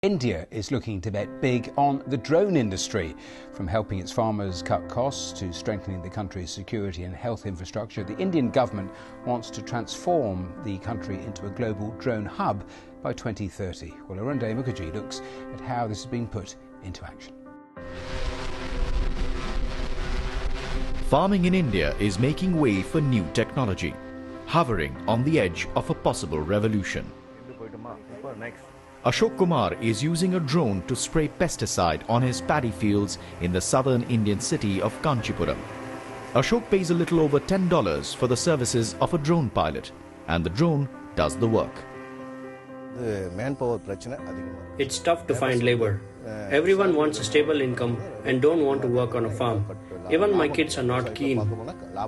India is looking to bet big on the drone industry. From helping its farmers cut costs to strengthening the country's security and health infrastructure, the Indian government wants to transform the country into a global drone hub by 2030. Well, Garuda Aerospace looks at how this has been put into action. Farming in India is making way for new technology, hovering on the edge of a possible revolution. Ashok Kumar is using a drone to spray pesticide on his paddy fields in the southern Indian city of Kanchipuram. Ashok pays a little over $10 for the services of a drone pilot, and the drone does the work. It's tough to find labor. Everyone wants a stable income and don't want to work on a farm. Even my kids are not keen.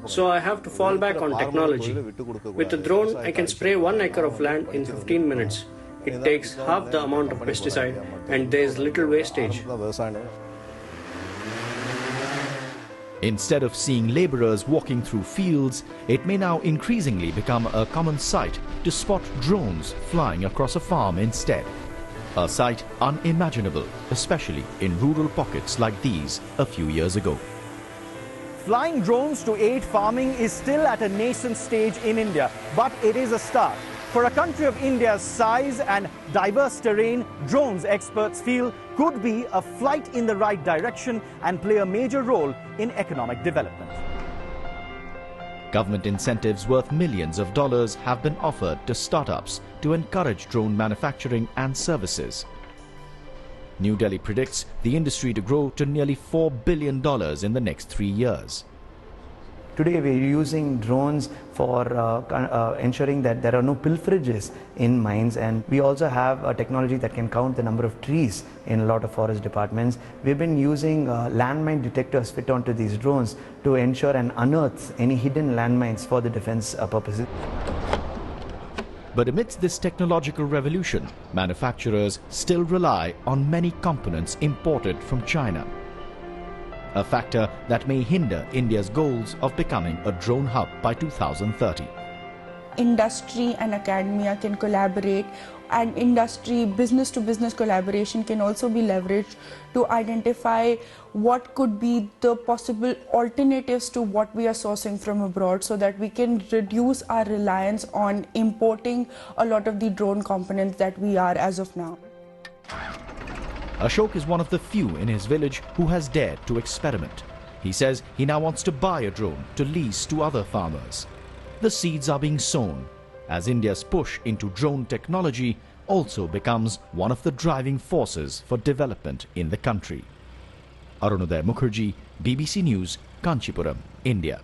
So I have to fall back on technology. With a drone, I can spray 1 acre of land in 15 minutes. It takes half the amount of pesticide and there is little wastage. Instead of seeing laborers walking through fields, it may now increasingly become a common sight to spot drones flying across a farm instead. A sight unimaginable, especially in rural pockets like these a few years ago. Flying drones to aid farming is still at a nascent stage in India, but it is a start. For a country of India's size and diverse terrain, drones, experts feel, could be a flight in the right direction and play a major role in economic development. Government incentives worth millions of dollars have been offered to startups to encourage drone manufacturing and services. New Delhi predicts the industry to grow to nearly $4 billion in the next 3 years. Today we are using drones for ensuring that there are no pilferages in mines, and we also have a technology that can count the number of trees in a lot of forest departments. We've been using landmine detectors fit onto these drones to ensure and unearth any hidden landmines for the defense purposes. But amidst this technological revolution, manufacturers still rely on many components imported from China. A factor that may hinder India's goals of becoming a drone hub by 2030. Industry and academia can collaborate, and industry business to business collaboration can also be leveraged to identify what could be the possible alternatives to what we are sourcing from abroad, so that we can reduce our reliance on importing a lot of the drone components that we are as of now. Ashok is one of the few in his village who has dared to experiment. He says he now wants to buy a drone to lease to other farmers. The seeds are being sown as India's push into drone technology also becomes one of the driving forces for development in the country. Garuda Mukherjee, BBC News, Kanchipuram, India.